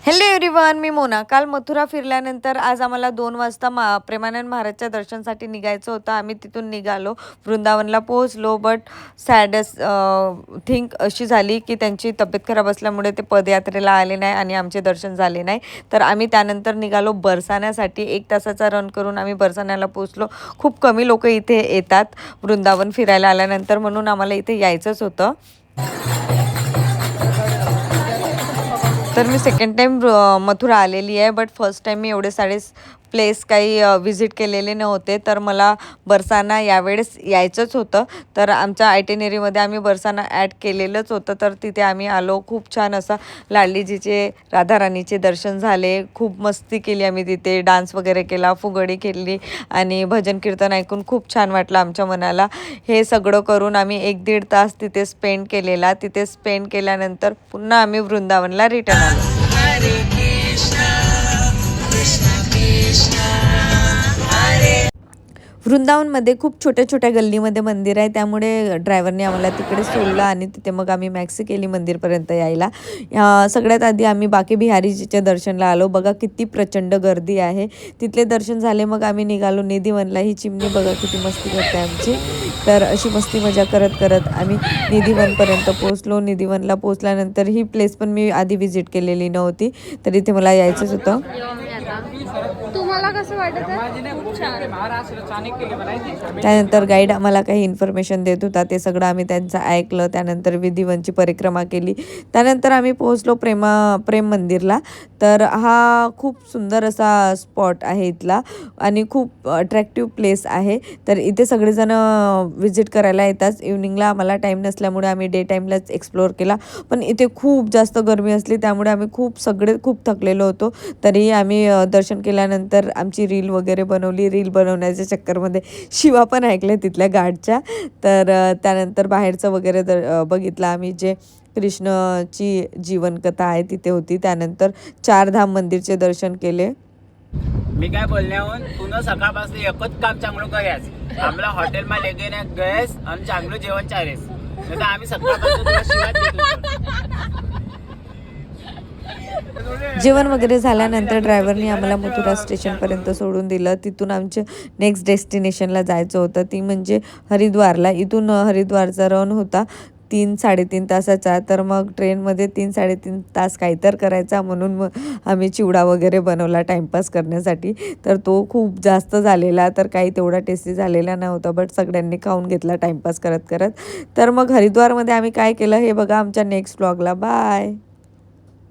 Hello everyone, मी मोना. काल मथुरा फिरल्यानंतर आज आम्हाला 2 वाजता प्रेमानंद महाराजच्या दर्शनासाठी निघायचं होतं. आम्ही तिथून निघालो, वृंदावनला पोहोचलो. बट सॅडेस्ट थिंक अशी झाली की त्यांची तब्येत खराब असल्यामुळे ते पदयात्रेला आले नाही आणि आमचे दर्शन झाले नाही. तर आम्ही त्यानंतर निघालो बरसाण्यासाठी. 1 तासाचा रन करून आम्ही बरसाण्याला पोहोचलो. खूप कमी लोक इथे येतात वृंदावन फिरायला आल्यानंतर, म्हणून आम्हाला इथे यायचंच होतं. तर मी सेकंड टाईम मथुरा आलेली आहे. बट फर्स्ट टाईम मी एवढे सारे प्लेस काही व्हिजिट केलेले नव्हते. तर मला बरसाना यावेळेस यायचंच होतं. तर आमच्या आयटिनरीमध्ये आम्ही बरसाना ॲड केलेलंच होतं. तर तिथे आम्ही आलो. खूप छान असा लाडलीजीचे, राधाराणीचे दर्शन झाले. खूप मस्ती केली आम्ही तिथे, डान्स वगैरे केला, फुगडी खेळली आणि भजन कीर्तन ऐकून खूप छान वाटलं आमच्या मनाला. हे सगळं करून आम्ही 1-1.5 तास तिथे स्पेंड केलेला. तिथे स्पेंड केल्यानंतर पुन्हा आम्ही वृंदावनला रिटर्न आलो. वृंदावनमध्ये खूप छोट्या छोट्या गल्लीमध्ये मंदिर आहे, त्यामुळे ड्रायव्हरने आम्हाला तिकडे सोडलं आणि तिथे मग आम्ही मॅक्सी केली मंदिरपर्यंत यायला. सगळ्यात आधी आम्ही बाकी बिहारीजीच्या दर्शनला आलो. बघा किती प्रचंड गर्दी आहे. तिथले दर्शन झाले, मग आम्ही निघालो निधिवनला. ही चिमणी बघा किती मस्ती करते आमची. तर अशी मस्ती मजा करत करत आम्ही निधिवनपर्यंत पोहोचलो. निधिवनला पोहोचल्यानंतर ही प्लेस पण मी आधी व्हिजिट केलेली नव्हती, तर इथे मला यायचंच होतं. तुम्हाला कसं वाटत? त्यानंतर गाईड आम्हाला काही इन्फॉर्मेशन देत होता, ते सगळं आम्ही त्यांचं ऐकलं. त्यानंतर विधिवनची परिक्रमा केली. त्यानंतर आम्ही पोहोचलो प्रेम मंदिरला. तर हा खूप सुंदर असा स्पॉट आहे इथला आणि खूप अट्रॅक्टिव्ह प्लेस आहे. तर इथे सगळेजण व्हिजिट करायला येतात. इव्हनिंगला आम्हाला टाईम नसल्यामुळे आम्ही डे टाईमलाच एक्सप्लोअर केला. पण इथे खूप जास्त गरमी असली, त्यामुळे आम्ही खूप थकलेलो होतो. तरी आम्ही दर्शन केल्यानंतर आमची रील वगैरे बनवली. रील बनवण्याच्या चक्करमध्ये शिवा पण ऐकल्या तिथल्या गार्डच्या. तर त्यानंतर बाहेरचं वगैरे बघितलं आम्ही. जे कृष्णची जीवनकथा आहे तिथे होती. त्यानंतर 4 धाम मंदिरचे दर्शन केले. मी काय बोलण्याहून पुन्हा सकाळपासून एकच काम चांगलं करायचं. आम्हाला हॉटेलમાં लेगेने गएस आणि चांगलं जेवण चालेस. नाही तर आम्ही सकाळपासून तुला शिवाय जेवण वगैरे झाल्यानंतर ड्रायव्हरनी आम्हाला मथुरा स्टेशनपर्यंत सोडून दिलं. तिथून आमच्या नेक्स्ट डेस्टिनेशनला जायचं होतं, ती म्हणजे हरिद्वारला. इथून हरिद्वारचा रन होता 3-3.5 तासाचा. तर मग ट्रेनमध्ये 3-3.5 तास काही तर करायचा, म्हणून मग आम्ही चिवडा वगैरे बनवला टाईमपास करण्यासाठी. तर तो खूप जास्त झालेला, तर काही तेवढा टेस्टी झालेला नव्हता. बट सगळ्यांनी खाऊन घेतला टाईमपास करत करत. तर मग हरिद्वारमध्ये आम्ही काय केलं हे बघा आमच्या नेक्स्ट व्लॉगला. बाय.